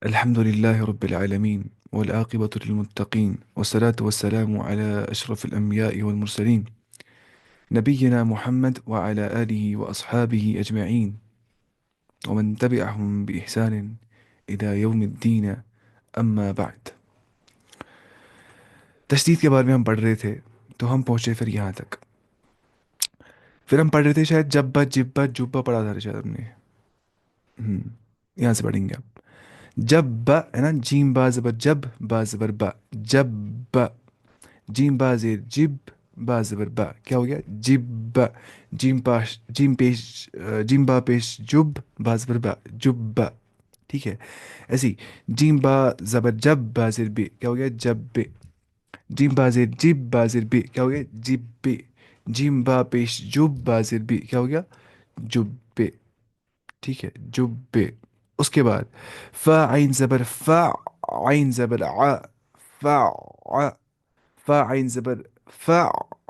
الحمد لله رب العالمين، والعاقبة للمتقين، والصلاة والسلام على أشرف الأنبياء والمرسلين، نبينا محمد وعلى آله وأصحابه أجمعين، ومن تبعهم بإحسان إلى يوم الدين. أما بعد. تشدید کے بارے میں ہم پڑھ رہے تھے، تو ہم پہنچے پھر یہاں تک. پھر ہم پڑھ رہے تھے شاید جبا جبا جبا پڑھا تھا شاید ہم نے. ہم، یہاں سے پڑھیں گے اب. جب با ہے نا، جیم با زبر جب، با زبر با. جب با، جیم با زیر جب، با زبر با. کیا ہو گیا؟ جب. جیم پاش جیم پیش جیم با پیش جب، با زبر با. جب با. ٹھیک ہے. ایسی جیم با زبر جب، با زیر بے. کیا ہو گیا؟ جب بے. جیم با زیر جب، با زیر بے. کیا ہو گیا؟ جب بے. جیم با پیش جب، با زیر بے. کیا ہو گیا؟ جب بے. ٹھیک ہے، جب بے. اس کے بعد فا عین زبر فا، عین زبر ع، فا ع. فا عین زبر فا،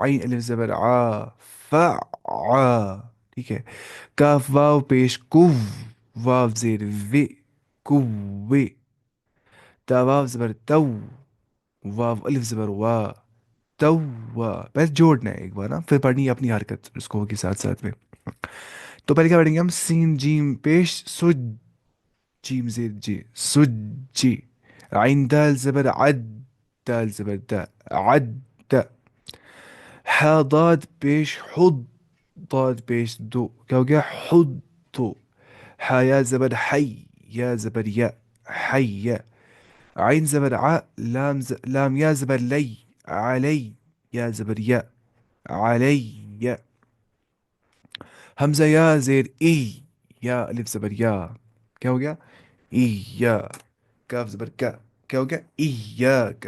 عین الف زبر ع، فا ع. ٹھیک ہے. کاف واو پیش کو، واو زیر وے، کوے. تا واو زبر تو، واو الف زبر وا، تو وا. بس جوڑنا ہے ایک بار نا، پھر پڑھنی ہے اپنی حرکت اس کو ہوگی ساتھ ساتھ میں. تو پہلے کیا پڑھیں گے ہم؟ سین جیم پیش سج، جیم زیر جی، سج جی. عین دال زبر عد، دال زبر دا، عد دا. حا ضاد پیش حض، ضاد پیش دو. کیا ہو گیا؟ حض دو. حا یا زبر حی، یا زبر یا، حی یا. عین زبر ع، لام یا زبر لی، علی. یا زبر یا، علی یا. حمزہ یا زیر ای، یا الف زبر یا. کیا ہو گیا؟ ای یا. کاف زبر کا. کیا ہو گیا؟ ایاک.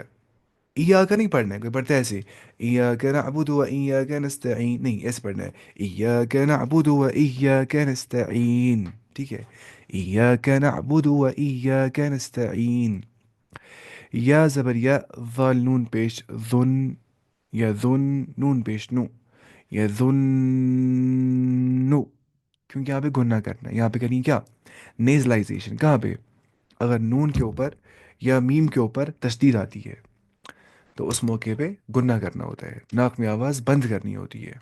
ایاک نہیں پڑھنا ہے، کوئی پڑھتا ہے ایسے ایاک نعبد و ایاک نستعین، نہیں ایسے پڑھنا ہے. ایاک نعبد و ایاک نستعین. ٹھیک ہے. ایاک نعبد و ایاک نستعین. یا زبر یا، ذال نون پیش ذن، یا ذن نون پیش نو، یا ذنو. کیونکہ یہاں پہ گننا کرنا ہے، یہاں پہ کرنی کیا؟ نیزلائزیشن. کہاں پہ؟ اگر نون کے اوپر یا میم کے اوپر تشدید آتی ہے تو اس موقع پہ گننا کرنا ہوتا ہے، ناک میں آواز بند کرنی ہوتی ہے.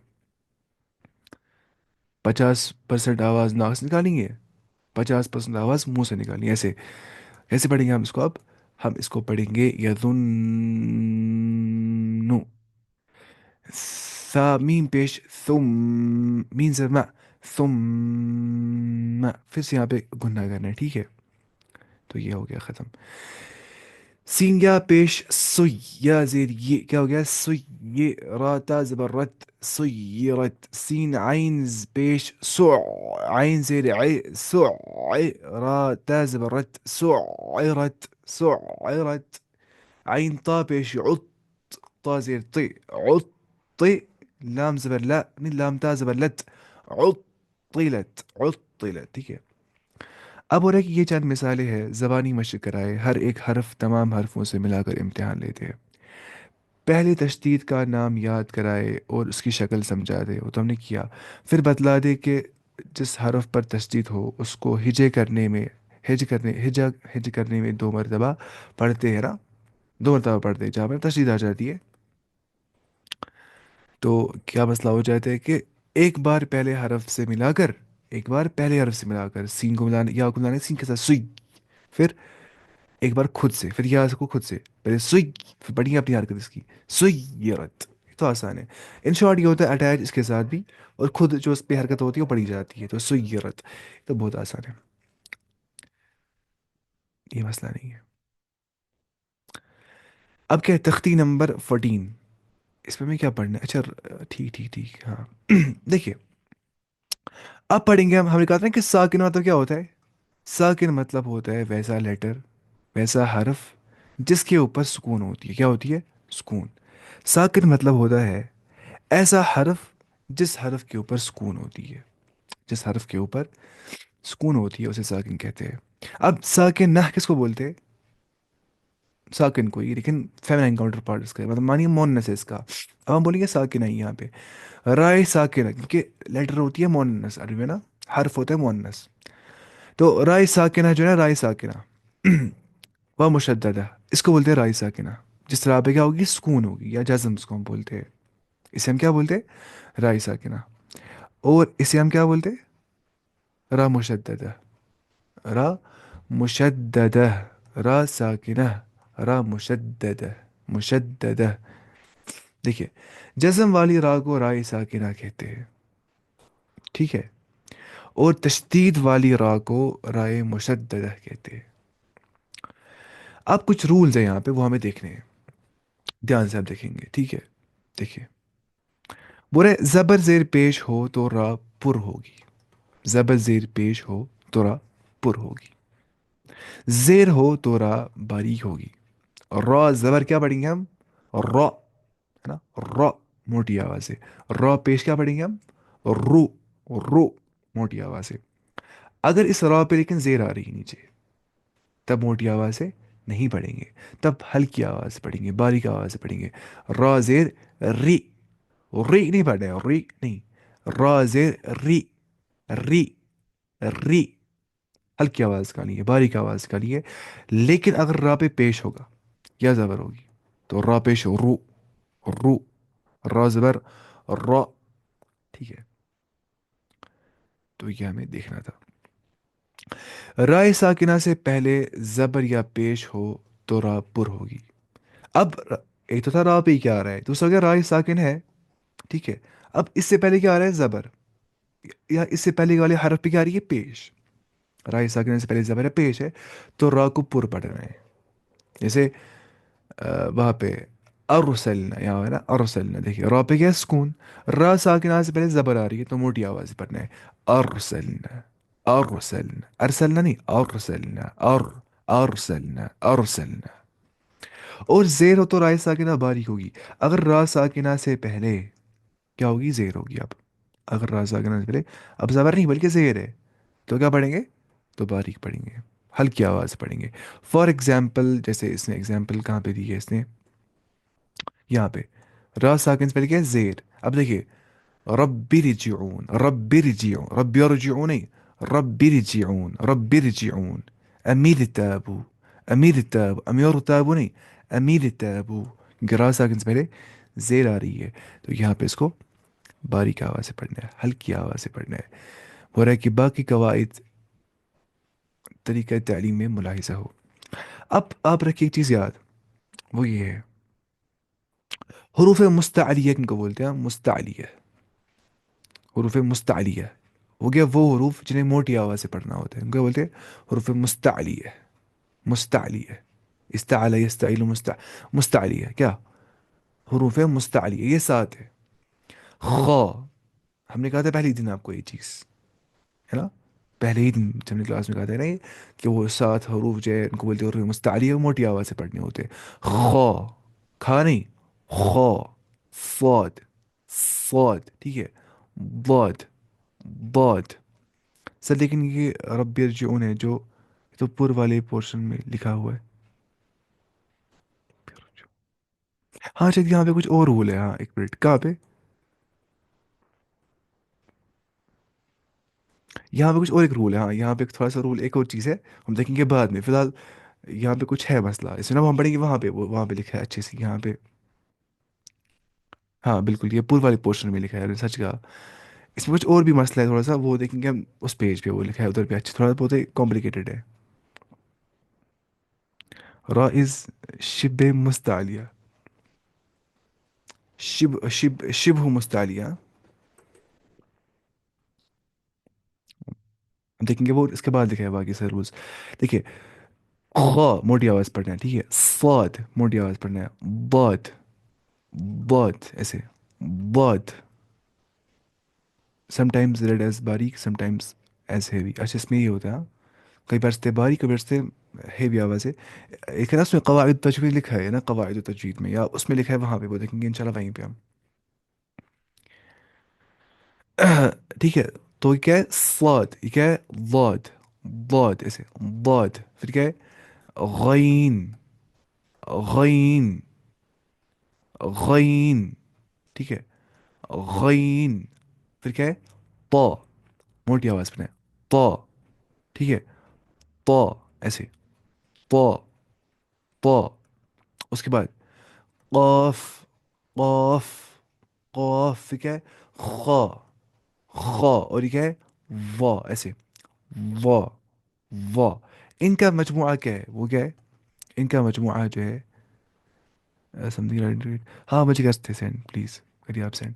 50% آواز ناک سے نکالیں گے، 50% آواز منہ سے نکالنی ہے. ایسے ایسے پڑھیں گے ہم اس کو. اب ہم اس کو پڑھیں گے یظنو. ثا میم پیش ثم، مین سے ما، ثم. پھر سے یہاں پہ گننا کرنا ہے. ٹھیک ہے. تو یہ ہو گیا ختم. سین یا پیش سوی، یا زیر یہ. کیا ہو گیا؟ سوی یہ. را تا زبر رت، سیرت. سین عین پیش سع، عین زیر عی، سع. را تا زبر رت، سعرت، سعرت. عین طا پیش عط، طا زیر طی، عطی. لام زبر لا، نہیں لام تا زبر لت، عطلت، عطلت. ٹھیک ہے. اب ہو رہا ہے کہ یہ چند مثالیں ہیں زبانی مشق کرائے، ہر ایک حرف تمام حرفوں سے ملا کر امتحان لیتے ہیں. پہلے تشدید کا نام یاد کرائے اور اس کی شکل سمجھا دے، وہ تو ہم نے کیا. پھر بتلا دے کہ جس حرف پر تشدید ہو اس کو ہجے کرنے میں، ہج کرنے میں 2 مرتبہ پڑھتے ہیں نا. 2 مرتبہ پڑھتے ہیں جہاں پر تشدید آ جاتی ہے. تو کیا مسئلہ ہو جاتا ہے کہ ایک بار پہلے حرف سے ملا کر، ایک بار پہلے حرف سے ملا کر سین کو ملانے، یا کو ملانے سین کے ساتھ سوئی. پھر ایک بار خود سے، پھر یا کو خود سے پہلے سوئی، پھر پڑھیے اپنی حرکت اس کی سویرت. یہ تو آسان ہے. ان شارٹ یہ ہوتا ہے اٹیچ اس کے ساتھ بھی، اور خود جو اس پہ حرکت ہوتی ہے وہ پڑھی جاتی ہے. تو سویرت تو بہت آسان ہے، یہ مسئلہ نہیں ہے. اب کیا ہے؟ تختی نمبر 14. اس پہ میں کیا پڑھنا ہے؟ اچھا ٹھیک ٹھیک ٹھیک، ہاں. دیکھیے اب پڑھیں گے ہم نے کہا تھا نا کہ ساکن مطلب کیا ہوتا ہے؟ ساکن مطلب ہوتا ہے ویسا لیٹر، ویسا حرف جس کے اوپر سکون ہوتی ہے. کیا ہوتی ہے؟ سکون. ساکن مطلب ہوتا ہے ایسا حرف جس حرف کے اوپر سکون ہوتی ہے، جس حرف کے اوپر سکون ہوتی ہے اسے ساکن کہتے ہیں. اب ساکن نہ کس کو بولتے ہیں؟ ساکن کو ہی، لیکن فیمنائن کاؤنٹر پارٹ اس کا ہے، مطلب مانیے مونس ہے اس کا. اب ہم بولیں گے ساکن ہے یہاں پہ. رائے ساکن ہے کیونکہ لیٹر ہوتی ہے مونس عربی میں نا، حرف ہوتا ہے مونس. تو رائے ساکنہ جو ہے نا، رائے ساکنہ व मुशद्ददा, इसको बोलते हैं राई साकिना। जिस तरह पे क्या होगी, सुकून होगी या जज्म इसको हम बोलते हैं। इसे हम क्या बोलते हैं, राई साकिना। और इसे हम क्या बोलते हैं, रा मुशद्ददा। रा मुशद्ददा, रा साकिना, रा मुशद्ददा, मुशद्ददा। देखिए, जज्म वाली रा को राई साकिना कहते हैं, ठीक है। और तशदीद वाली रा को राय मुशद्ददा कहते हैं। अब कुछ रूल्स हैं यहाँ पे, वो हमें देखने हैं, ध्यान से आप देखेंगे, ठीक है। देखिए, बुरे जबर जेर पेश हो तो रा पुर होगी। जबर जेर पेश हो तो रा पुर होगी। जेर हो तो रा बारीक होगी। रॉ जबर क्या पढ़ेंगे हम, रॉ, है ना, रॉ, मोटी आवाज से। रॉ पेश क्या पढ़ेंगे हम, रू, रू, मोटी आवाज से। अगर इस रॉ पे लेकिन जेर आ रही है नीचे, तब मोटी आवाज से नहीं पढ़ेंगे, तब हल्की आवाज से पढ़ेंगे, बारीक आवाज से पढ़ेंगे। रॉ जेर री, री नहीं पढ़ना है, री नहीं। रॉ जेर री, री, री, हल्की आवाज का लिए, बारीक आवाज का लिए। लेकिन अगर रा पे पेश होगा या जबर होगी, तो रा पेश रू, रू, रा जबर रॉ, ठीक है। तो ये हमें देखना था। राय साकिना से पहले जबर या पेश हो तो रा पुर होगी। अब एक तो था रा पे क्या आ रहा है, दूसरा क्या राय साकिन है, ठीक है। अब इससे पहले क्या आ रहा है, जबर, या इससे पहले वाले हरफ पे क्या आ रही है, पेश। राय साकिन से पहले जबर है, पेश है, तो रा को पुर पढ़ रहे हैं। जैसे वहां पे अरुसलना, यहाँ है ना अरुसलना, देखिए रा पे क्या है, सुकून। रा साकिना से पहले जबर आ रही है, तो मोटी आवाज से पढ़ना है, अरुसलना, अरुसलना, अरसलना नहीं, अरुसलना, अरुसलना, अरुसलना। और जेर हो तो राय साकिना बारीक होगी। अगर रा साकिना से पहले क्या होगी, जेर होगी। अब अगर रा साकिना से पहले, अब जबर नहीं बल्कि जेर है, तो क्या पढ़ेंगे, तो बारीक पढ़ेंगे, हल्की आवाज से पढ़ेंगे। फॉर एग्जाम्पल, जैसे इसने एग्जाम्पल कहाँ पे दी है इसने, यहाँ पे रा साकिन से पहले क्या है, जेर। अब देखिए, रब्बी रिजिऊन, रब्बी रिजिऊन, रब्बी रजिऊन नहीं, रब्बी रिजिऊन, रब्बी रिजिऊन। अमीर ताबू, अमीर ताबू, अमीर ताबू नहीं, अमीर ताबू। गिरा साकिन से पहले जेर आ रही है, तो यहाँ पे इसको बारीक आवाज़ से पढ़ना है, हल्की आवाज़ से पढ़ना है। हो रहा है कि बाकी कवाइद तरीक़ा तालीम में मुलाहिजा हो। अब आप रखिए एक चीज़ याद, वो ये है, हरूफ मुस्तालिया किनको बोलते हैं, मुस्तालिया, हरूफ मुस्तालिया हो गया वो हरूफ जिन्हें मोटी आवाज़ से पढ़ना होता है, उनको बोलते हैं हरूफ मुस्तालिया। मुस्तालिया, इस्ताला यस्ताइल मुस्ता, मुस्तालिया क्या, हरूफ मुस्तालिया, ये सात है। खा, हमने कहा था पहले दिन आपको ये चीज़, है ना, पहले ही दिन जब हमने क्लास में कहा था ना ये, कि वो सात हरूफ जो है उनको बोलते हैं हरूफ मुस्तालिया, वो मोटी आवाज़ से पढ़ने होते हैं। खा, खा नहीं, खा, फौद, फौद, ठीक है, बौद, बौद। सर लेकिन ये रब्बी यरजिऊन है जो, तो पूर्व वाले पोर्शन में लिखा हुआ है। हाँ शायद यहाँ पे कुछ और रूल है, हाँ एक मिनट, कहाँ पे, यहाँ पे कुछ और एक रूल है, हाँ यहाँ पे थोड़ा सा रूल, एक और चीज़ है, हम देखेंगे बाद में, फिलहाल यहाँ पे कुछ है मसला, इसमें ना हम पढ़ेंगे वहाँ पे, वो वहाँ पे लिखा है अच्छे से यहाँ पे। हाँ बिल्कुल, ये पूर्व वाले पोर्शन में लिखा है, अरे सच कहा। इसमें कुछ और भी मसला है थोड़ा सा, वो देखेंगे हम उस पेज पे, वो लिखा है उधर पे, अच्छे थोड़ा बहुत कॉम्प्लिकेटेड है। रा इज शिब मुस्तालिया, शिब शिब शिब मुस्तालिया। देखेंगे वो इसके बाद लिखा है बाकी सारे रूल्स। देखिए, खा मोटी आवाज पढ़ना है, ठीक है, स्वाद मोटी आवाज पढ़ना है, बद, बद ऐसे, बद। समटाइम्स रेड एज बारीक, समटाइम्स एज हेवी। अच्छा इसमें ये होता है, हाँ? कई बार से बारीक, कई बार से हेवी आवाज़ है। एक है ना उसमें कवायद तजवीद लिखा है ना, कवायद तजवीद में, या उसमें लिखा है वहाँ पे, वो देखेंगे इंशाल्लाह वहीं पे हम। ठीक है। तो ये क्या है, स्वाद, ये क्या है, वाद, वाद ऐसे, वाद, फिर क्या है, गईन, गईन, गईन, ठीक है, गईन, फिर क्या है, पा, मोटी आवाज में पा, ठीक है, पा ऐसे, طا طا. اس کے بعد قاف قاف قاف پھر کیا ہے خا خا. اور یہ کیا ہے وا ایسے وا وا. ان کا مجموعہ کیا ہے وہ کیا ہے ان کا مجموعہ جو ہے سم تھنگ. ہاں مجھے کر سکتے سینڈ پلیز کریے آپ سینڈ.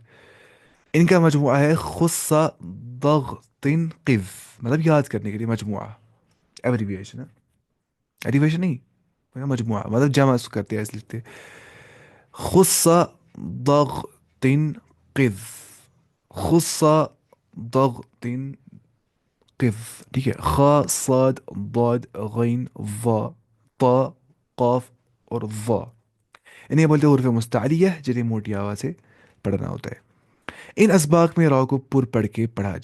ان کا مجموعہ ہے خص ضغط قذ. مطلب یاد کرنے کے لیے مجموعہ ایبریویشن. ایبریویشن نہیں مجموعہ مطلب جمع اس کو کرتے ہیں اس لکھتے خص ضغط قذ. خص ضغط قذ. ٹھیک ہے خا صاد ضاد غین وا طا قاف اور وا. انہیں بولتے ہیں حروف مستعلیہ جنہیں موٹی آواز سے پڑھنا ہوتا ہے. ان اسباق میں را کو پر پڑھ کے پڑھنا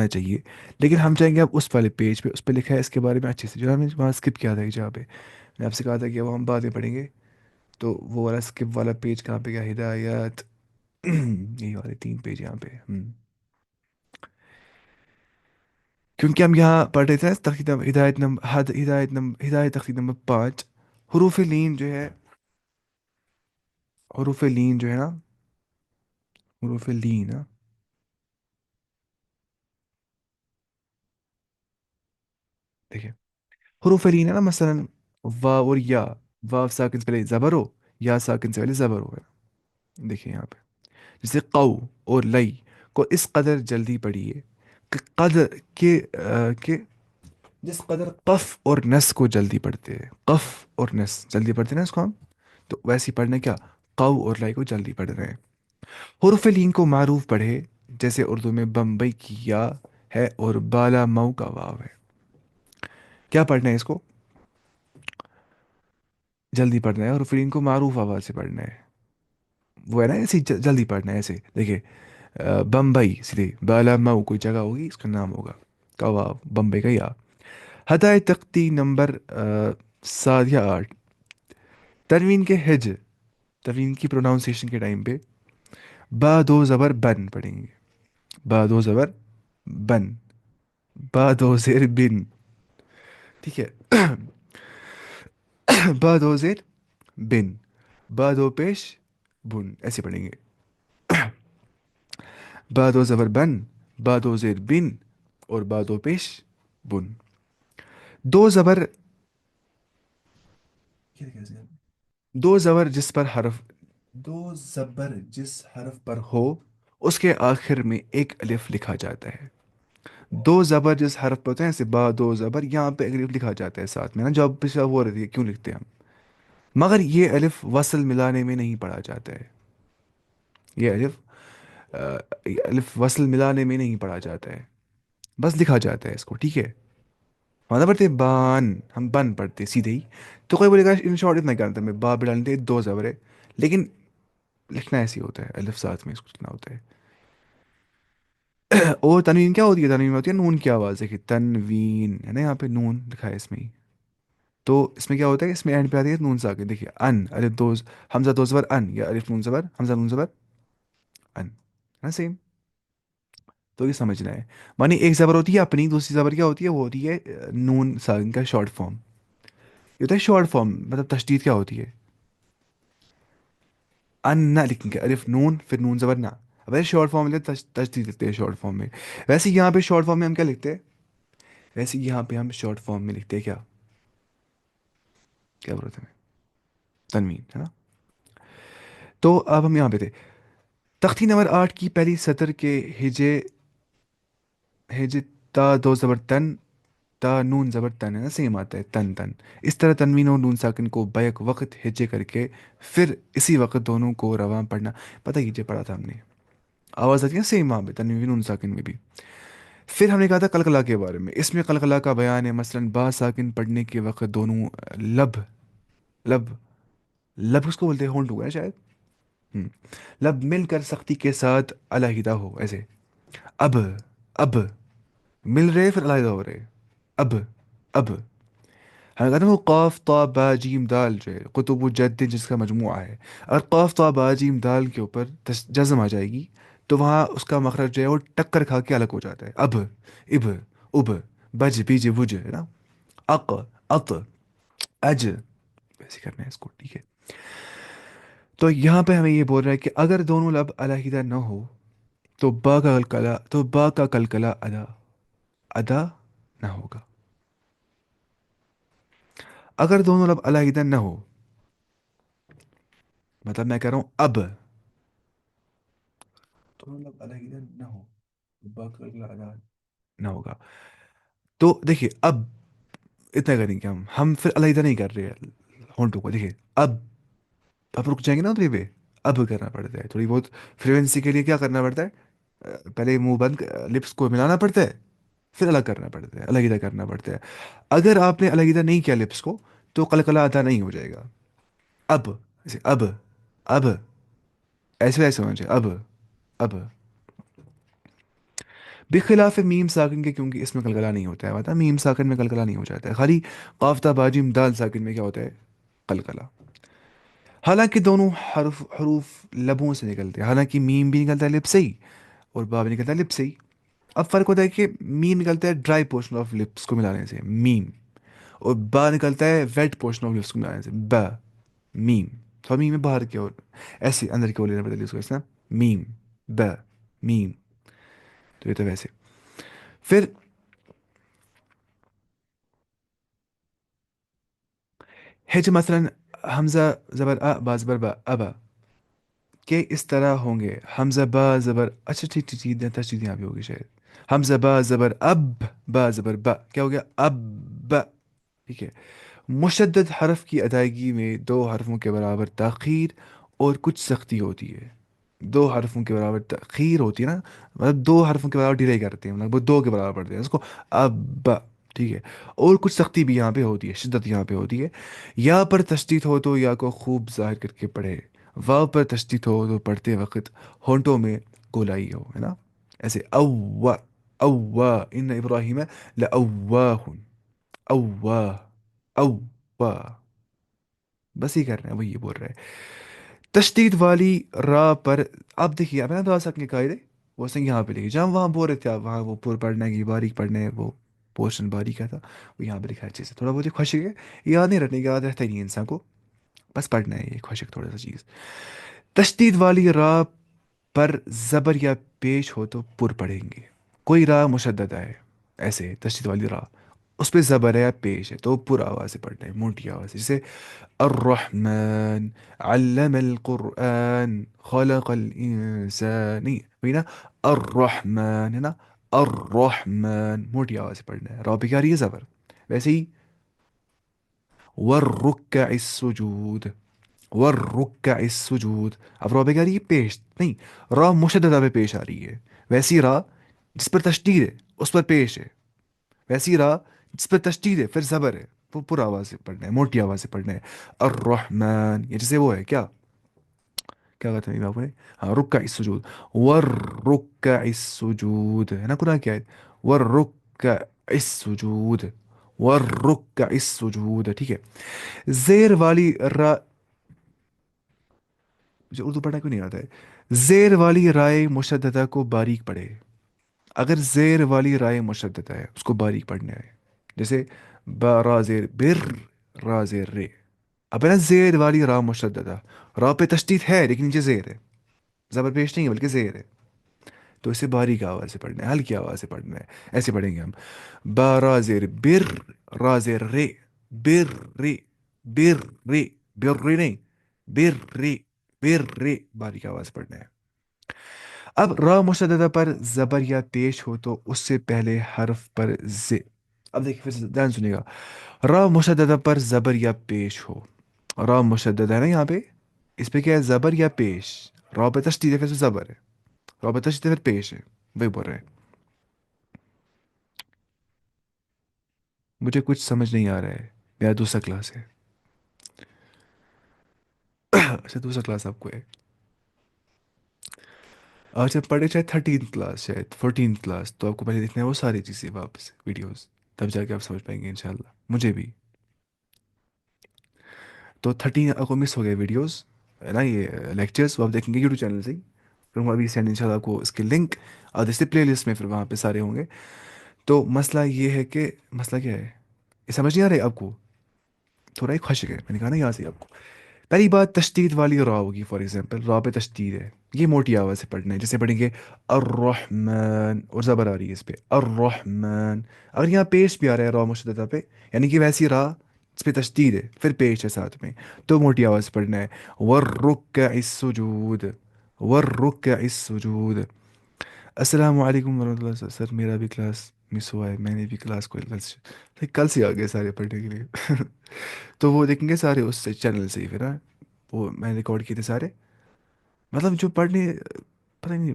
چاہیے. لیکن ہم چاہیں گے اب اس والے پیج پہ اس پہ لکھا ہے اس کے بارے میں اچھے سے جو ہم نے وہاں اسکپ کیا تھا ایک جگہ پہ. میں نے آپ سے کہا تھا کہ وہ ہم بعد میں پڑھیں گے. تو وہ والا اسکپ والا پیج کہاں پہ گیا ہدایات یہی والے 3 پیج یہاں پہ کیونکہ ہم یہاں پڑھ رہے تھے نا تختی ہدایت نمبر ہدایت تختی نمبر 5. حروف لین جو ہے حروف لین جو ہے نا حروف لین نا دیکھیں حروف لین ہے نا مثلا واو اور یا. واو ساکن سے پہلے زبر ہو یا ساکن سے پہلے زبر ہو. دیکھیں یہاں پہ جیسے قو اور لئی کو اس قدر جلدی پڑھیے کہ قدر کہ جس قدر قف اور نس کو جلدی پڑھتے ہیں. قف اور نس جلدی پڑھتے ہیں نا اس کو ہم. تو ویسے ہی پڑھنا کیا قو اور لئی کو جلدی پڑھ رہے ہیں. حروف لین کو معروف پڑھے جیسے اردو میں بمبئی کی یا ہے اور بالا مئو کا واو ہے. کیا پڑھنا ہے اس کو جلدی پڑھنا ہے. حروف لین کو معروف آواز سے پڑھنا ہے. وہ ہے نا ایسے جلدی پڑھنا ہے ایسے دیکھیں بمبئی سیدھے بالا مئو کوئی جگہ ہوگی اس کا نام ہوگا کا واو بمبئی کا یا. ہدایت تختی نمبر 7 یا 8. تنوین کے ہج تنوین کی پروناؤنسیشن کے ٹائم پہ با دو زبر بن پڑھیں گے. با دو زبر بن. با دو زیر بن. ٹھیک ہے با دو زیر بن. با دو پیش بن ایسے پڑھیں گے. با دو زبر بن با دو زیر بن اور با دو پیش بن. دو زبر دو زبر جس پر حرف دو زبر جس حرف پر ہو اس کے آخر میں ایک الف لکھا جاتا ہے. دو زبر جس حرف پر ہوتے ہیں جیسے با دو زبر یہاں پہ ایک الف لکھا جاتا ہے ساتھ میں نا. جو اب پچھلا وہ رہتی ہے کیوں لکھتے ہیں ہم. مگر یہ الف وصل ملانے میں نہیں پڑھا جاتا ہے. یہ الف وصل ملانے میں نہیں پڑھا جاتا ہے. بس لکھا جاتا ہے اس کو. ٹھیک ہے مانا پڑھتے ہیں بان ہم بن پڑھتے ہیں سیدھے ہی. تو کوئی بولے گا ان شارٹ اتنا کیا کرتا ہے میں با ڈالتے دو زبر ہے. لیکن لکھنا ایسے ہی ہوتا ہے الف ساتھ میں اس کو لکھنا ہوتا ہے. اور تنوین کیا ہوتی ہے تنوین میں ہوتی ہے نون کی آواز ہے کہ تنوین ہے نا یہاں پہ نون لکھا ہے اس میں ہی. تو اس میں کیا ہوتا ہے اس میں اینڈ پہ آتی ہے نون ساکن. دیکھیے ان الف دو حمزہ دو زبر ان یا الف نون زبر حمزہ نون زبر ان ہے سیم. تو یہ سمجھنا ہے. مانی ایک زبر ہوتی ہے اپنی دوسری زبر کیا ہوتی ہے وہ ہوتی ہے نون ساکن کا شارٹ فارم. یہ ہوتا ہے شارٹ فارم مطلب تشدید کیا ہوتی ہے ان نہ لکھیں گے الف نون پھر نون زبر نہ. اب ایسے شارٹ فارم میں تشدید لکھتے ہیں شارٹ فارم میں. ویسے یہاں پہ شارٹ فارم میں ہم کیا لکھتے ہیں ویسے یہاں پہ ہم شارٹ فارم میں لکھتے ہیں کیا کیا بولتے ہیں تنوین ہے نا. تو اب ہم یہاں پہ تھے تختی نمبر 8 کی پہلی سطر کے ہجے تا دو زبر تن تا نون زبر تن ہے نا سیم آتا ہے تن تن. اس طرح تنوین اور نون ساکن کو بیک وقت ہجے کر کے پھر اسی وقت دونوں کو رواں پڑھنا. پتہ ہجے پڑھا تھا ہم نے. آواز آتی ہے سیم وہاں پہ تنوین نون ساکن میں بھی. پھر ہم نے کہا تھا قلقلہ کے بارے میں. اس میں قلقلہ کا بیان ہے مثلا با ساکن پڑھنے کے وقت دونوں لب لب لب اس کو بولتے ہیں ہونٹ ہوا ہے شاید. ہم، لب مل کر سختی کے ساتھ علیحدہ ہو ایسے. اب اب مل رہے پھر علیحدہ ہو رہے. اب اب ہم کہتے ہیں وہ قاف طا با جیم دال جو ہے قطب الجد جس کا مجموعہ ہے. اگر قاف طا با جیم دال کے اوپر جزم آ جائے گی تو وہاں اس کا مخرج جو ہے وہ ٹکر کھا کے الگ ہو جاتا ہے. اب اب اب بج بیج بج ہے نا. اق अत, अज, वैसे करना है इसको, ठीक है। तो यहाँ पे हमें ये बोल रहा है कि अगर दोनों लब अलहदा न हो तो बा का कलकला, तो बा का कलकला अदा, अदा ना होगा। अगर दोनों लब अलहदा न हो, मतलब मैं कह रहा हूं अब दोनों लब अलहदा न हो तो बा का कलकला अदा ना होगा। तो देखिए अब इतना करेंगे हम फिर अलहदा नहीं कर रहे हैं होंठों को, देखिए अब रुक जाएंगे ना उतरी पे, अब करना पड़ता है थोड़ी बहुत फ्रिक्वेंसी के लिए, क्या करना पड़ता है, पहले मुंह बंद, लिप्स को मिलाना पड़ता है, फिर अलग करना पड़ता है, अलग करना पड़ता है। अगर आपने अलग नहीं किया लिप्स को तो कलकला अदा नहीं हो जाएगा। अब, ऐसे अब ऐसे वैसे होना चाहिए, अब बेखिलाफ मीम साकिन के, क्योंकि इसमें कलकला नहीं होता है, मतलब मीम साकिन में कलकला नहीं हो जाता है, खाली काफ्ता बाजिम दाल साकिन में क्या होता है, कलकला। हालांकि दोनों हरफ हरूफ लबों से निकलते हैं, हालांकि मीम भी निकलता है लिप से ही और बा भी निकलता है लिप से ही। अब फर्क होता है कि मीम निकलता है ड्राई पोर्शन ऑफ लिप्स को मिलाने से, मीम, और बा निकलता है वेट पोर्शन ऑफ लिप्स को मिलाने से, बा, मीम। तो मीम में बाहर की ओर, ऐसे अंदर की ओर लेना पड़ता है इसको, इसना मीम, ब, मीम। तो ये तो वैसे। फिर हिज मसलन हमजा जबर अ बा जबर बा, अबा के इस तरह होंगे, हमजा बा जबर, अच्छा ठीक ठीक ठीक, तशदीद यहाँ भी होगी शायद। हमजा बा जबर अब, बा जबर बा, क्या हो गया, अब, ठीक है। मुशद्दद हरफ की अदायगी में दो हरफों के बराबर ताख़ीर और कुछ सख्ती होती है। दो हरफों के बराबर ताख़ीर होती है ना, मतलब दो हरफों के बराबर डिले करते हैं, मतलब वो दो के बराबर पढ़ते हैं उसको, अब, ठीक है। और कुछ सख्ती भी यहाँ पे होती है, शिद्दत यहाँ पे होती है। या पर तशदीद हो तो या को खूब जाहिर करके पढ़े, वाव पर तशदीद हो तो पढ़ते वक्त होंठों में गोलाई हो, है ना, ऐसे अव्वा, अव्वा इन इब्राहिम लअव्वाहुन, अव्वा, अव्वा, बस ये कर रहे हैं, वो ये बोल रहे हैं। तशदीद वाली रा पर, आप देखिए आप ना दो सकने कायदे, वो सिंह यहाँ पे लिखे, जहाँ वहाँ बोल रहे थे आप, वहाँ वो पूर पढ़ना है कि बारीक पढ़ना है, वो पोर्शन बारीक है था, वो यहाँ पे लिखा है अच्छे से, थोड़ा बहुत ये खुशिक है, याद नहीं रखने की याद रहता ही नहीं है इंसान को, बस पढ़ना है ये खुशिक थोड़ा सा चीज़। तशदीद वाली रा पर ज़बर या पेश हो तो पुर पढ़ेंगे। कोई रा मुशद्दद है, ऐसे तशदीद वाली रा, उस पे ज़बर है या पेश है तो पुर आवाज़ से पढ़ना है, मोटी आवाज़ से, जैसे अर्रहमान, अल्लमल कुरआन, खलकल इंसानी, वही ना, अर्रहमान है ना, अर्रहमान, मोटी आवाज़ से पढ़ना है, रा पे क्या आ रही है ज़बर। वैसे ही वर्रुक्का सुजूद, वर्रुक्का सुजूद, अब रा पे क्या आ रही है, पेश नहीं, रा मुशद्ददा पे पेश आ रही है, वैसी रा जिस पर तशदीद है उस पर पेश है, वैसी रा जिस पर तशदीद है फिर ज़बर है, वो पूरा आवाज़ से पढ़ना है, मोटी आवाज़ से पढ़ना है। अर्रहमान, ये जैसे वो है क्या, क्या कहते हैं बाबू ने, हाँ, रुक्का इस सुजूद, वर रुक्का इस सुजूद, है ना कुरान की आयत, वर रुक्का इस सुजूद, वर रुक्का इस सुजूद, ठीक है। जेर वाली रा, मुझे उर्दू पढ़ना क्यों नहीं आता है, जेर वाली राय मुशद्ददा को बारीक पढ़े। अगर जेर वाली राय मुशद्ददा है उसको बारीक पढ़ना है, जैसे बा रा जेर बिर, रा जेर रे। अब है ना जेर वाली रा मुशद्ददा, रा पे तशदीद है लेकिन नीचे जेर है, जबर पेश नहीं है बल्कि जेर है, तो इसे बारीक आवाज़ से पढ़ना है, हल्की आवाज़ से पढ़ना है, ऐसे पढ़ेंगे हम, बा रा जेर बिर, रा जेर रे, बिर रे, बिर रे, बिर रे नहीं, बिर रे, बिर रे, बारीक आवाज़ से पढ़ना है। अब रा मुशद्ददा पर जबर या पेश हो तो उससे पहले हर्फ पर जे, अब देखिए फिर से ध्यान सुनिएगा, रा मुशद्ददा पर जबर या पेश हो, रा मुशद्ददा है ना यहाँ पे, इस पे क्या है, जबर या पेश, रा पे तशदीद है फिर से जबर है, रा पे तशदीद है फिर पेश है, वही बोल रहे हैं। मुझे कुछ समझ नहीं आ रहा है, मेरा दूसरा क्लास है। अच्छा दूसरा क्लास आपको है, आज हम पढ़े शायद 13th क्लास, शायद 14th क्लास, तो आपको पहले देखना है वो सारी चीज़ें वापस वीडियोस, तब जाके आप समझ पाएंगे इंशाल्लाह, मुझे भी। तो 13 आपको मिस हो गए वीडियोस, है ना, ये लेक्चर्स वो आप देखेंगे यूट्यूब चैनल से ही, फिर मैं अभी सेंड इंशाल्लाह आपको इसके लिंक, और जैसे प्ले लिस्ट में फिर वहाँ पे सारे होंगे। तो मसला ये है कि, मसला क्या है, ये समझ नहीं आ रहा है आपको? थोड़ा ही खशक है, मैंने कहा ना यहाँ से आपको। पहली बात तशदीद वाली रॉ होगी, फॉर एग्जांपल रॉ पे तशदीद है, ये मोटी आवाज़ से पढ़ना है, जैसे पढ़ेंगे अर्रहमान और ज़बर आ रही है इस पे अर्रहमान। अगर यहाँ पेश भी आ रहा है रॉ मुशद्ददा पे, यानी कि वैसी रा इस पे तशदीद है फिर पेश है साथ में, तो मोटी आवाज़ से पढ़ना है वर्रुक्का इस्सुजूद, वर्रुक्का इस्सुजूद। अस्सलाम वालेकुम वरहमतुल्लाह सर, मेरा भी क्लास मिस हुआ है, मैंने भी क्लास को कल से आ गए सारे पढ़ने के लिए। तो वो देखेंगे सारे उस चैनल से ही फिर, हाँ। वो मैंने रिकॉर्ड किए थे सारे, मतलब जो पढ़ने, पता नहीं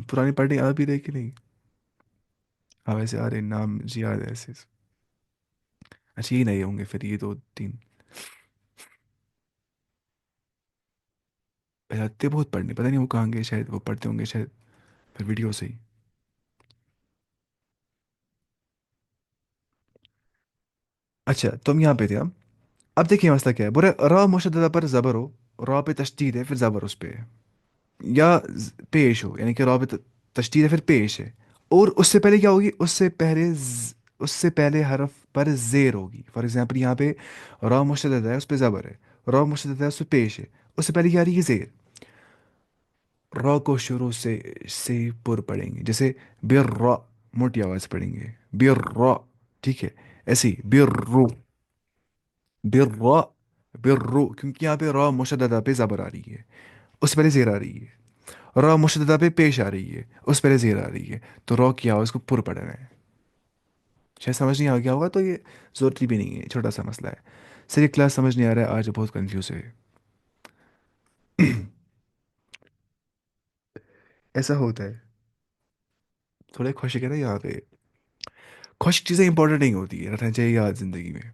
पुरानी पढ़ने आ भी रहे कि नहीं। हाँ वैसे आ रहे, नाम जी याद है ऐसे। अच्छा ये नहीं होंगे फिर ये दो तीन, रहते बहुत पढ़ने, पता नहीं वो कहाँ गए, शायद वो पढ़ते होंगे शायद फिर वीडियो से ही। अच्छा तो हम यहाँ पे थे हम। अब देखिए मसला क्या है, बुरा रा मुशद्ददा पर ज़बर हो, रा पे तशदीद है फिर ज़बर उस पे है, या पेश हो, यानी कि रा पे तशदीद है फिर पेश है, और उससे पहले क्या होगी, उससे पहले उससे पहले हरफ पर जेर होगी। फॉर एग्जांपल यहाँ पे रा मुशद्दद है उस पे ज़बर है, रा मुशद्दद है उस पे पेश है, उससे पहले क्या आ रही है जेर। रा को शुरू से पुर पढ़ेंगे, जैसे बिर रा, मोटी आवाज़ से पढ़ेंगे बिर रा, ठीक है। ऐसे ही बिर्रु, बिर्रा, बिर्रु, क्योंकि यहाँ पे रा मुशद्ददा पे ज़बर आ रही है, उससे पहले जेर आ रही है। रा मुशद्ददा पे पेश आ रही है, उस पहले जेर आ रही है, तो रा की आवाज़ को पुर पढ़ना है। शायद समझ नहीं आ गया होगा, तो ये ज़रूरी भी नहीं है, छोटा सा मसला है। सर ये क्लास समझ नहीं आ रहा है आज, बहुत कंफ्यूज है। ऐसा होता है, थोड़े खुश है ना यहाँ पे। खुश चीज़ें इंपॉर्टेंट नहीं होती है, रखना चाहिए याद ज़िंदगी में।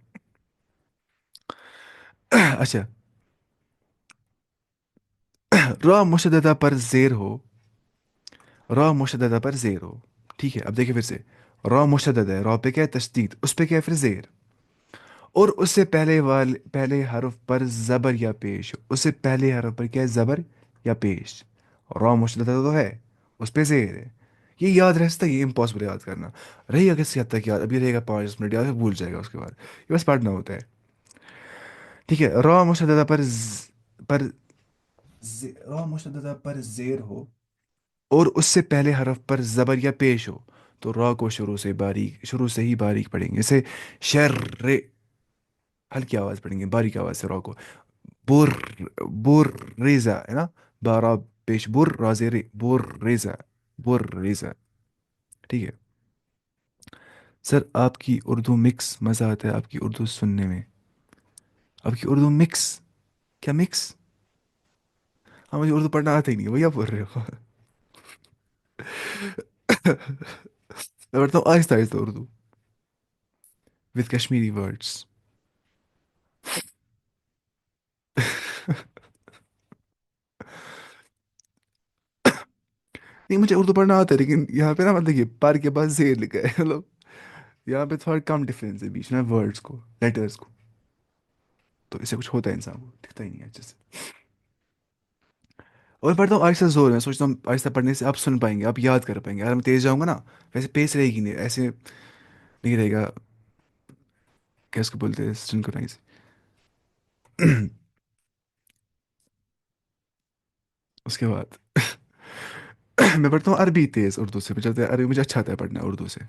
अच्छा, रा मुशद्ददा पर जेर हो, रा मुशद्ददा पर जेर हो, ठीक है। अब देखिए फिर से, रा मुशद्ददा है, रा पे क्या है तशदीद, उस पे क्या है फिर जेर, और उससे पहले हरफ पर जबर या पेश, उससे पहले हरफ पर क्या है जबर या पेश, रा मुशद्ददा तो है उस पे जेर है। ये याद रह सकता है, ये इम्पॉसिबल याद करना। रहेगा किसी हद तक याद, अभी रहेगा 5 मिनट याद, फिर भूल जाएगा उसके बाद, ये बस पढ़ना होता है। ठीक है, रा मुशद्ददा पर रा मुशद्ददा पर जेर हो, और उससे पहले हरफ पर जबर या पेश हो, तो रा को शुरू से ही बारीक पढ़ेंगे, जैसे शर, हल्की आवाज पढ़ेंगे, बारीक आवाज से रा को। बुर, बुर रेजा है ना, बारा पेश बुर राजे रे, बुर रेजा, बुर रेजा, ठीक है। सर आपकी उर्दू मिक्स, मज़ा आता है आपकी उर्दू सुनने में। आपकी उर्दू मिक्स, क्या मिक्स? हाँ मुझे उर्दू पढ़ना आता ही नहीं है, भैया बोल रहे हो। मैं पढ़ता हूँ आहिस्ता आहिस्ता उर्दू, विद कश्मीरी वर्ड्स। नहीं मुझे उर्दू पढ़ना आता है, लेकिन यहाँ पे ना मतलब देखिए पार के बाद जेर लिखा है, मतलब यहाँ पे थोड़ा कम डिफरेंस है बीच में वर्ड्स को, लेटर्स को, तो इससे कुछ होता है, इंसान को दिखता ही नहीं है अच्छे से। और पढ़ता हूँ आहिस्ता जोर में, सोचता हूँ आहिस्ता पढ़ने से आप सुन पाएंगे, आप याद कर पाएंगे। अगर मैं तेज जाऊंगा ना, वैसे पेस रहेगी नहीं, ऐसे नहीं रहेगा, क्या इसको बोलते हैं सिंक्रोनाइज। उसके बाद मैं पढ़ता हूँ अरबी तेज उर्दू से, मुझे अरबी मुझे अच्छा आता है पढ़ना उर्दू से।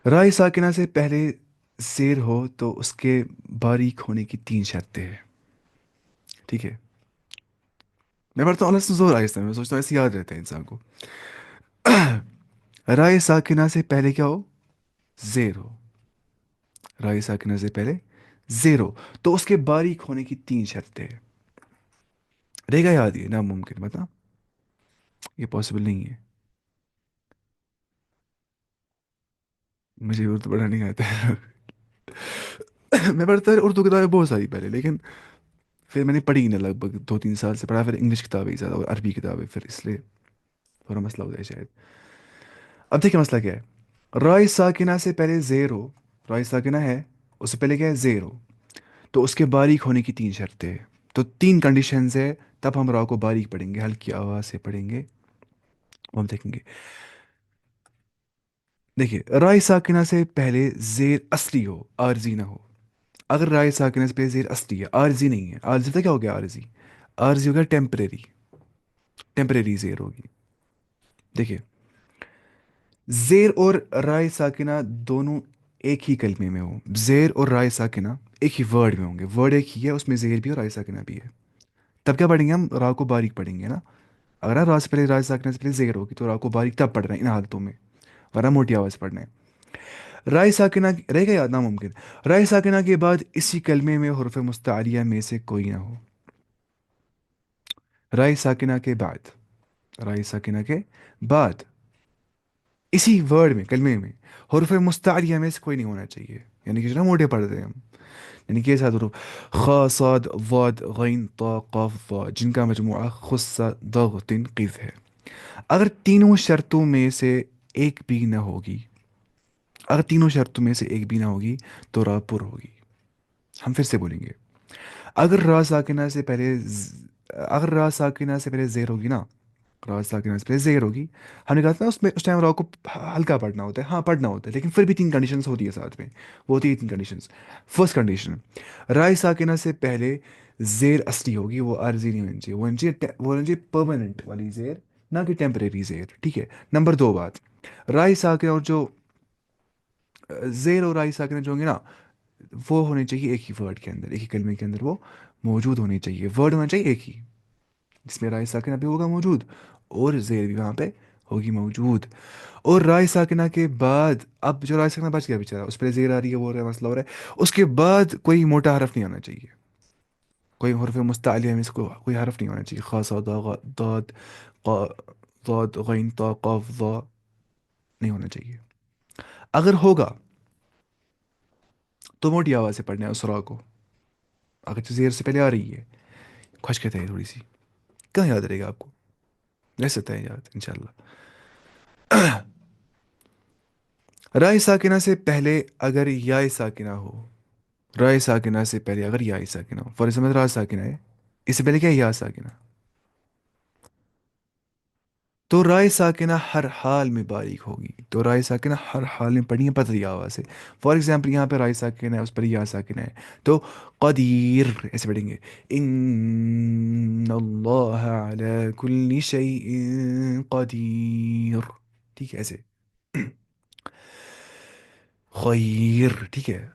राय साकिना से पहले शेर हो तो उसके बारीक होने की 3 शर्तें हैं, ठीक है। मैं पढ़ता हूँ अलग जोर आहिस्ता, मैं सोचता हूँ ऐसे याद रहता है इंसान को। राय साकिना से पहले क्या हो, जेर हो, राय साकिना से पहले जेर हो, तो उसके बारीक होने की 3 शर्तें हैं। रहेगा याद, ये नामुमकिन बता, ये पॉसिबल नहीं है। मुझे उर्दू पढ़ना नहीं आता है। मैं पढ़ता है उर्दू किताबें बहुत सारी पहले, लेकिन फिर मैंने पढ़ी ही ना, लगभग 2-3 साल से पढ़ा, फिर इंग्लिश किताबें ही ज़्यादा और अरबी किताबें, फिर इसलिए थोड़ा मसला होता है शायद। अब देखिए मसला क्या है, राय साकिना से पहले जेर हो, राय साकिना है, उससे पहले क्या है जेर हो, तो उसके बारीक होने की 3 शर्तें हैं, तो 3 कंडीशंस है, तब हम राव को बारीक पढ़ेंगे, हल्की आवाज़ से पढ़ेंगे, वो हम देखेंगे। دیکھیے رائے ساکنہ سے پہلے زیر اصلی ہو، عارضی نہ ہو. اگر رائے ساکنہ سے پہلے زیر اصلی ہے، عارضی نہیں ہے. عارضی تو کیا ہو گیا عارضی؟ عارضی ہو گیا ٹیمپریری. ٹیمپریری زیر ہوگی. دیکھیے زیر اور رائے ساکنہ دونوں ایک ہی کلمے میں ہو. زیر اور رائے ساکنہ ایک ہی ورڈ میں ہوں گے. ورڈ ایک ہی ہے، اس میں زیر بھی اور رائے ساکنہ بھی ہے. تب کیا پڑھیں گے ہم؟ را کو باریک پڑھیں گے نا. اگر نا را سے پہلے رائے ساکنہ سے پہلے زیر ہوگی تو را کو باریک تب پڑھ رہے ہیں ان حالتوں میں، ورنہ موٹی آواز سے پڑھنا ہے. رائے ساکنہ رہ گیا یاد؟ ناممکن. رائے ساکنہ کے بعد اسی کلمے میں حروف مستعلیہ میں سے کوئی نہ ہو. رائے ساکنہ کے بعد، رائے ساکنہ کے بعد اسی ورڈ میں، کلمے میں، حروف مستعلیہ میں سے کوئی نہیں ہونا چاہیے. یعنی کہ جو نا موٹے پڑھتے ہیں ہم، یعنی کہ ساتھ حروف خا صاد ضاد غین طا قاف ضا جن کا مجموعہ خص ضغط قذ ہے. اگر تینوں شرطوں میں سے ایک بھی نہ ہوگی، اگر تینوں شرطوں میں سے ایک بھی نہ ہوگی تو را پر ہوگی. ہم پھر سے بولیں گے. اگر را ساکنہ سے پہلے اگر را ساکنہ سے پہلے زیر ہوگی نا، را ساکنہ سے پہلے زیر ہوگی. ہم نے کہا تھا نا اس میں اس ٹائم را کو ہلکا پڑھنا ہوتا ہے. ہاں پڑھنا ہوتا ہے، لیکن پھر بھی تین کنڈیشنز ہوتی ہے ساتھ میں. وہ ہوتی ہے تین کنڈیشنز. فرسٹ کنڈیشن، رائے ساکنہ سے پہلے زیر اصلی ہوگی، وہ عارضی نہیں ہونی چاہیے. وہ ہونی چاہیے پرماننٹ والی زیر، نہ کہ ٹیمپریری زیر. ٹھیک ہے. نمبر دو بات، رائے ساکنہ اور جو زیر اور رائے ساکنہ جو ہوں گے نا، وہ ہونے چاہیے ایک ہی ورڈ کے اندر، ایک ہی کلمے کے اندر وہ موجود ہونے چاہیے. ورڈ ہونا چاہیے ایک ہی، جس میں رائے ساکنہ بھی ہوگا موجود اور زیر بھی وہاں پہ ہوگی موجود. اور رائے ساکنہ کے بعد اب جو رائے ساکنہ بچ گیا بیچارہ، اس پہ زیر آ رہی ہے، وہ ہو رہا ہے، مسئلہ ہو رہا ہے. اس کے بعد کوئی موٹا حرف نہیں آنا چاہیے. کوئی حرف مستعلیہ میں اس کو کوئی حرف نہیں ہونا چاہیے. خا صاد داد قا ضاد غین طا قاف ضا نہیں ہونا چاہیے. اگر ہوگا تو موٹی آواز سے پڑھنا ہے اس را کو. اگر جو زیر سے پہلے آ رہی ہے، خشکت ہے تھوڑی سی، کہاں یاد رہے گا آپ کو؟ رہ سکتا ہے یاد انشاءاللہ. رائے ساکنہ سے پہلے اگر یا ساکنہ ہو، رائے ساکنہ سے پہلے اگر یا ساکنہ ہو، فار ایگزامپل را ساکنہ ہے، اس سے پہلے کیا ہے؟ یا ساکنہ. تو رائے ساکنہ ہر حال میں باریک ہوگی. تو رائے ساکنہ ہر حال میں پڑھنی ہے پتلی آواز سے. فار ایگزامپل یہاں پہ رائے ساکنہ ہے، اس پر یا ساکنہ ہے، تو قدیر ایسے پڑھیں گے. ان اللہ علی کل شیء قدیر. ٹھیک ہے ایسے. خیر. ٹھیک ہے.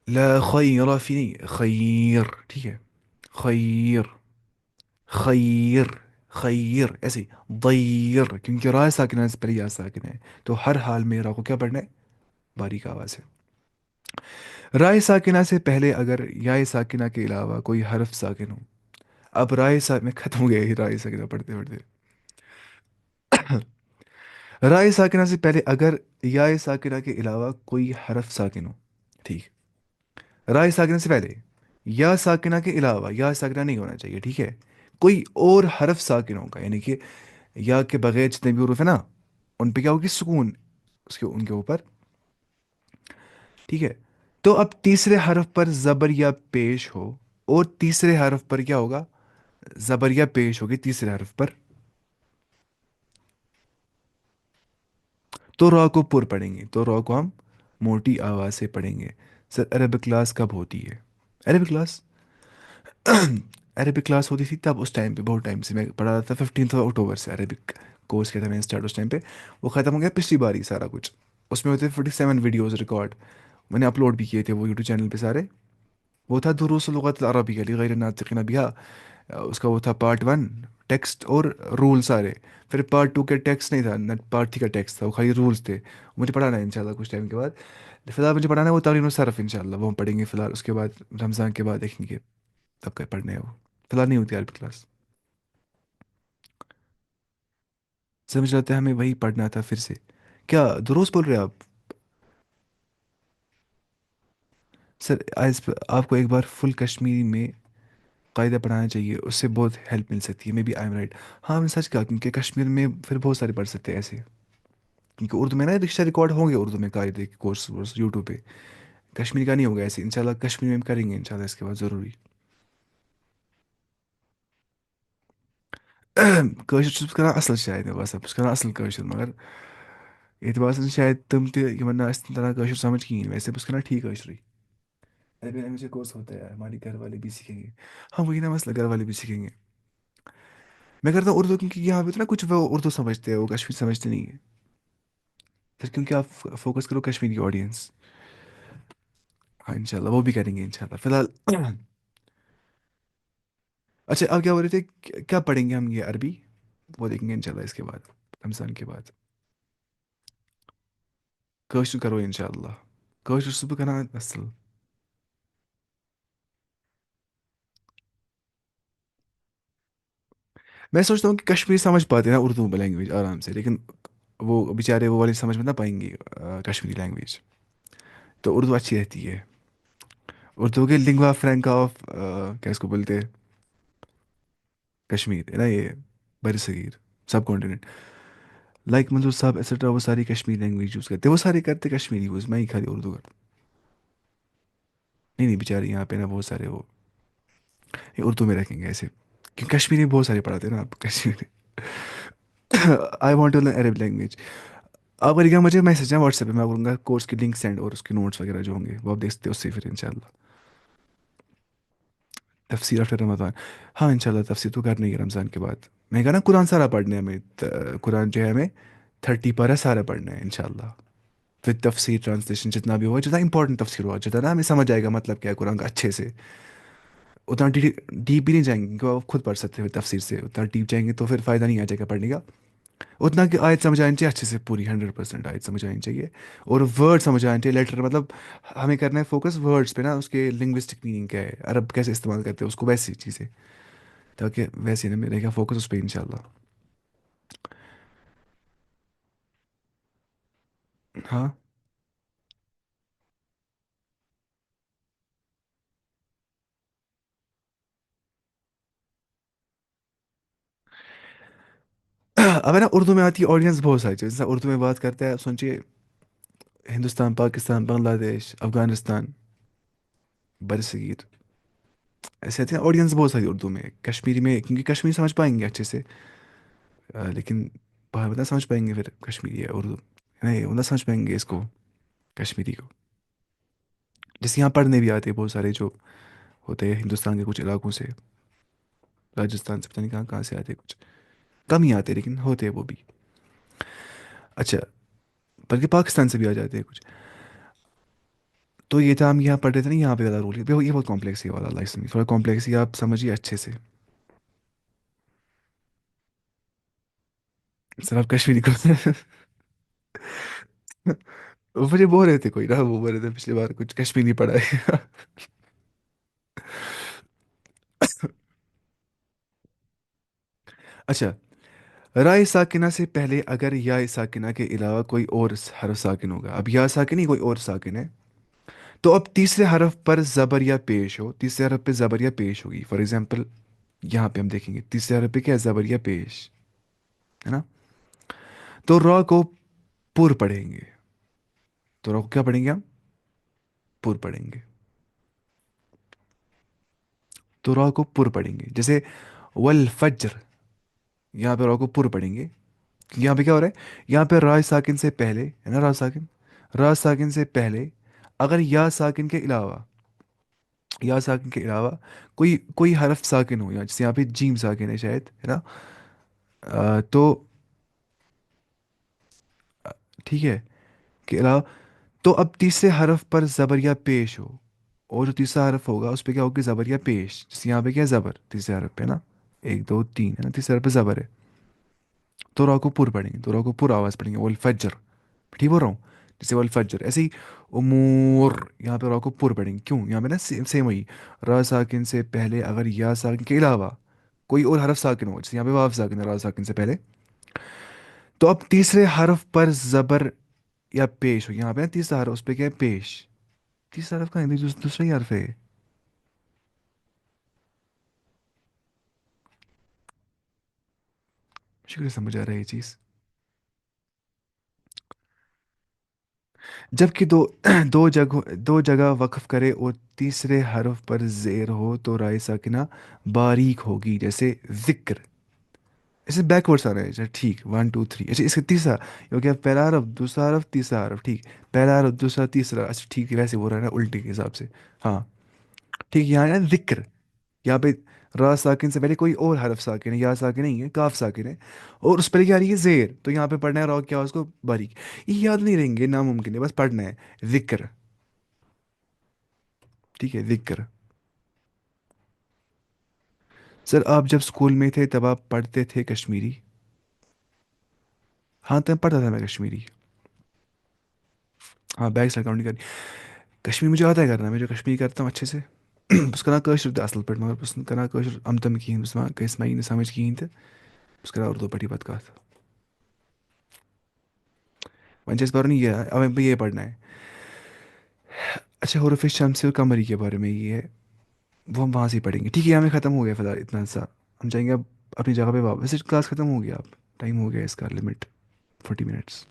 لا خیر فی نہیں، خیر. ٹھیک ہے. خیر. خیر. خیر ایسے. ضیر کیونکہ را ساکنہ سے پہلے یا ساکنہ ہے، تو ہر حال میں را کو کیا پڑھنا ہے؟ باریک آواز ہے. رائے ساکنہ سے پہلے اگر یا ساکنہ کے علاوہ کوئی حرف ساکن ہو. اب رائے میں ختم ہو گیا یہ رائے ساکنہ پڑھتے پڑھتے. رائے ساکنہ سے پہلے اگر یا ساکنہ کے علاوہ کوئی حرف ساکن ہو. ٹھیک. رائے ساکنہ سے پہلے یا ساکنہ کے علاوہ یا ساکنہ نہیں ہونا چاہیے. ٹھیک ہے. کوئی اور حرف ساکن ہوگا، یعنی کہ یا کے بغیر جتنے بھی حروف ہیں نا، ان پہ کیا ہوگی؟ سکون اس کے ان کے اوپر. ٹھیک ہے. تو اب تیسرے حرف پر زبر یا پیش ہو، اور تیسرے حرف پر کیا ہوگا؟ زبر یا پیش ہوگی تیسرے حرف پر، تو را کو پر پڑھیں گے. تو را کو ہم موٹی آواز سے پڑھیں گے. سر عربک کلاس کب ہوتی ہے؟ عربک کلاس عربک کلاس ہوتی تھی تب، اس ٹائم پہ بہت ٹائم سے میں پڑھا رہا تھا. 15 اکتوبر سے عربک کورس کیا تھا میں نے اسٹارٹ. اس ٹائم پہ وہ ختم ہو گیا پچھلی بار ہی سارا کچھ. اس میں ہوتے 47 ویڈیوز ریکارڈ، میں نے اپلوڈ بھی کیے تھے وہ یوٹیوب چینل پہ سارے. وہ تھا دروس اللغت العربیہ لغیر الناطقین بہا. اس کا وہ تھا پارٹ ون، ٹیکسٹ اور رول سارے. پھر پارٹ ٹو کے ٹیکسٹ نہیں تھا نہ، پارٹ تھری کا ٹیکسٹ تھا، وہ خالی رولس تھے. مجھے پڑھانا ہے انشاءاللہ کچھ ٹائم کے بعد. فی الحال مجھے پڑھانا ہے وہ تعلیم الصرف انشاءاللہ، وہ ہم پڑھیں گے فی الحال. اس کے بعد رمضان کے بعد دیکھیں گے تب کا پڑھنے ہے وہ. فی الحال نہیں ہوتی عربی کلاس. سمجھ رہتے ہیں ہمیں وہی پڑھنا تھا پھر سے. کیا دروس بول رہے ہیں آپ؟ سر آپ کو ایک بار فل کشمیری میں قاعدہ پڑھانا چاہیے، اس سے بہت ہیلپ مل سکتی ہے. Maybe I am right. ہاں میں نے سچ کہا، کیونکہ کشمیر میں پھر بہت سارے پڑھ سکتے ہیں ایسے. کیونکہ اردو میں نا رکشہ ریکارڈ ہوں گے اردو میں قاعدے کے کورس یوٹیوب پہ. کشمیری کا نہیں ہوگا ایسے انشاءاللہ. کشمیری میں کریں گے انشاءاللہ اس کے بعد ضروری. کٲشُر چھُس بہٕ کران اصل شاید مےٚ باسان بہٕ چھُس کران اصل کٲشُر، مگر एतबार से शायद तुम तो यमन इस तरह कशर समझ की वैसे उसका ना ठीक कशरी। अरबी लैंग्वेज कोर्स होता है, हमारे घर वाले भी सीखेंगे। हाँ वही ना मसला, घर वाले भी सीखेंगे। मैं करता हूँ उर्दू, क्योंकि यहाँ पे तो ना कुछ वो उर्दू समझते हैं, वो कश्मीरी समझते नहीं है। फिर क्योंकि आप फोकस करो कश्मीरी ऑडियंस। हाँ इंशाल्लाह वो भी करेंगे इंशाल्लाह फिलहाल। अच्छा अब क्या बोल रहे थे, क्या पढ़ेंगे हम, ये अरबी वो देखेंगे इंशाल्लाह इसके बाद, रमज़ान के बाद। कोशिश करो इंशाल्लाह। कोशिश सुबह करना असल। मैं सोचता हूँ कि कश्मीरी समझ पाते हैं ना उर्दू लैंग्वेज आराम से, लेकिन वो बेचारे वो वाली समझ में ना पाएंगे कश्मीरी लैंग्वेज। तो उर्दू अच्छी रहती है। उर्दू के लिंग्वा फ्रैंका ऑफ क्या इसको बोलते हैं, कश्मीर है ना ये, बर सगीर, सब कॉन्टिनेंट। लाइक मंजूर साहब एक्सेट्रा वो सारी कश्मीरी लैंग्वेज यूज़ करते हैं, वो सारे करते कश्मीरी यूज़, मैं ही खाली उर्दू करता। नहीं नहीं बेचारे यहाँ पे ना बहुत सारे वो, ये उर्दू में रखेंगे ऐसे, क्योंकि कश्मीरी बहुत सारे पढ़ाते हैं ना आप Kashmiri. I want to learn Arab language. आप करिएगा मुझे मैसेज है व्हाट्सएप पे, मैं करूँगा कोर्स की लिंक सेंड, और उसके नोट्स वगैरह जो होंगे वो आप देख सकते हो उससे फिर इंशाल्लाह। तफसीर आफ्टर रमज़ान। हाँ इंशाल्लाह तफसीर तो करनी है रमज़ान के बाद। मैं कहा ना कुरान सारा पढ़ने हैं हमें, कुरान जो है हमें 30 पारा सारा पढ़ना है इंशाल्लाह। फिर तफसीर ट्रांसलेशन जितना भी होगा, जितना इंपॉर्टेंट तफसीर होगा, जितना ना हमें समझ आएगा मतलब क्या है कुरान का अच्छे से, उतना डीप भी नहीं जाएंगे क्योंकि आप खुद पढ़ सकते हो तफसीर से। उतना डीप जाएंगे तो फिर फ़ायदा नहीं आ जाएगा पढ़ने का। उतना कि आयत समझ आनी चाहिए अच्छे से, पूरी 100% आयत समझ आनी चाहिए। और वर्ड समझ आने चाहिए, लेटर मतलब हमें करना है फोकस वर्ड्स पे ना, उसके लिंग्विस्टिक मीनिंग क्या है, अरब कैसे इस्तेमाल करते हैं उसको, वैसी चीज़ें। ताकि वैसे ना मेरे का फोकस उस पर इंशाल्लाह। हाँ। अब है ना उर्दू में आती है ऑडियंस बहुत सारी चीज़, जैसे उर्दू में बात करते हैं सोचिए, हिंदुस्तान, पाकिस्तान, बांग्लादेश, अफगानिस्तान, बरसगीर, ऐसे आती है ऑडियंस बहुत सारी उर्दू में। कश्मीरी में क्योंकि कश्मीरी समझ पाएंगे अच्छे से, लेकिन बाहर बता समझ पाएंगे फिर कश्मीरी है उर्दू, नहीं वो ना समझ पाएंगे इसको, कश्मीरी को। जैसे यहाँ पढ़ने भी आते हैं बहुत सारे जो होते हैं हिंदुस्तान के कुछ इलाकों से, राजस्थान से, पता नहीं कहाँ कहाँ से आते हैं कुछ, कम ही आते हैं लेकिन होते हैं वो भी। अच्छा, बल्कि पाकिस्तान से भी आ जाते हैं कुछ। तो ये था हम यहाँ पढ़ रहे थे ना, यहाँ पे ज़्यादा रूल है ये बहुत कॉम्प्लेक्स है ये वाला लाइफ, थोड़ा कॉम्प्लेक्स ही आप समझिए अच्छे से। सर आप कश्मीरी को वो मुझे बोल रहे थे कोई ना, वो बोल रहे थे पिछली बार कुछ कश्मीरी पढ़ा है। अच्छा, राय साकिना से पहले अगर या साकिना के अलावा कोई और हरफ साकिन होगा, अब या साकिन ही कोई और साकिन है, तो अब तीसरे हरफ पर जबर या पेश हो, तीसरे हरफ पे जबर या पेश होगी, फॉर एग्जाम्पल यहाँ पे हम देखेंगे तीसरे हरफ पे क्या है, जबर या पेश, है ना। तो रॉ को पुर पढ़ेंगे, तो रॉ को क्या पढ़ेंगे हम, पुर पढ़ेंगे। तो रॉ को पुर पढ़ेंगे, जैसे वल फज्र, यहाँ पे रॉ को पुर पढ़ेंगे। यहाँ पे क्या हो रहा है, यहाँ पे रा साकिन से पहले है ना, रा साकिन, रा साकिन से पहले अगर या साकिन के अलावा, या साकिन के अलावा कोई कोई हरफ साकिन हो, या जैसे यहाँ पे जीम साकिन है शायद, है ना। तो ठीक है, के अलावा, तो अब तीसरे हरफ पर जबर या पेश हो, और जो तीसरा हरफ होगा उस पर क्या होगी, जबर या पेश, जैसे यहाँ पे क्या है जबर तीसरे हरफ पे ना, एक दो तीन है ना, तीसरे हरफ पे जबर है। तो रा को पुर पढ़ेंगे, तो रा को पुर आवाज़ पढ़ेंगे, वल फज्र, ठीक बोल रहा हूँ, जैसे वल फज्र ऐसे ही। उमूर, यहाँ पे रा को पुर पढ़ेंगे, क्यों यहाँ पे ना सेम सेम वही, रा साकिन से पहले अगर या साकिन के अलावा कोई और हरफ साकिन हो, जैसे यहाँ पे वाव साकिन है रा साकिन से पहले, तो अब तीसरे हरफ पर जबर या पेश हो, यहाँ पे ना तीसरा हरफ उस पर क्या है, पेश। तीसरा हरफ का है, दूसरा ही हरफ है। शुक्र है, समझ आ रहा है ये चीज़। जबकि दो दो जगह वक्फ करे और तीसरे हरफ पर जेर हो तो राय साकिना बारीक होगी, जैसे जिक्र, اسے بیک ورڈس آ رہا ہے، اچھا ٹھیک، 1 2 3، اچھا اس کا تیسرا یہ ہو گیا، پہلا حرف دوسرا حرف تیسرا حرف، ٹھیک، پہلا حرف دوسرا تیسرا، اچھا ٹھیک ہے، ویسے بول رہا ہے نا الٹے کے حساب سے. ہاں ٹھیک، یہاں ہے نا ذکر، یہاں پہ را ساکن سے پہلے کوئی اور حرف ساکن ہے، یا ساکن نہیں ہے، کاف ساکن ہے، اور اس پہ کیا آ رہی ہے زیر، تو یہاں پہ پڑھنا ہے را کیا اس کو باریک. یہ یاد نہیں رہیں گے، ناممکن ہے، بس پڑھنا ہے. ذکر. ٹھیک ہے، ذکر. سر آپ جب اسکول میں تھے تب آپ پڑھتے تھے کشمیری؟ ہاں تب پڑھتا تھا میں کشمیری. ہاں بیک سائڈ کاؤنٹ نہیں کرنی. کشمیری مجھے آتا ہے کرنا، میں جو کشمیری کرتا ہوں اچھے سے. بس کران کٲشُر تہِ اَصٕل پٲٹھۍ، مگر بہٕ چھُس نہٕ کران کٲشُر اَمتم کِہیٖنۍ، بہٕ چھُس وَنان کٲنٛسہِ ما یی نہٕ سمجھ کِہیٖنۍ تہٕ بہٕ چھُس کران اردو پٲٹھی پَتہٕ کَتھ. وۄنۍ چھِ اَسہِ پَرُن یہِ اَوَے یہ پڑھنا ہے. اچھا حروف شمسی اور قمری کے بارے میں یہ ہے، وہ ہم وہاں سے ہی پڑھیں گے. ٹھیک ہے یہاں میں ختم ہو گیا فی الحال اتنا سا. ہم جائیں گے اب اپنی جگہ پہ واپس. ویسے کلاس ختم ہو گیا، اب ٹائم ہو گیا اس کا لمٹ 40 منٹس.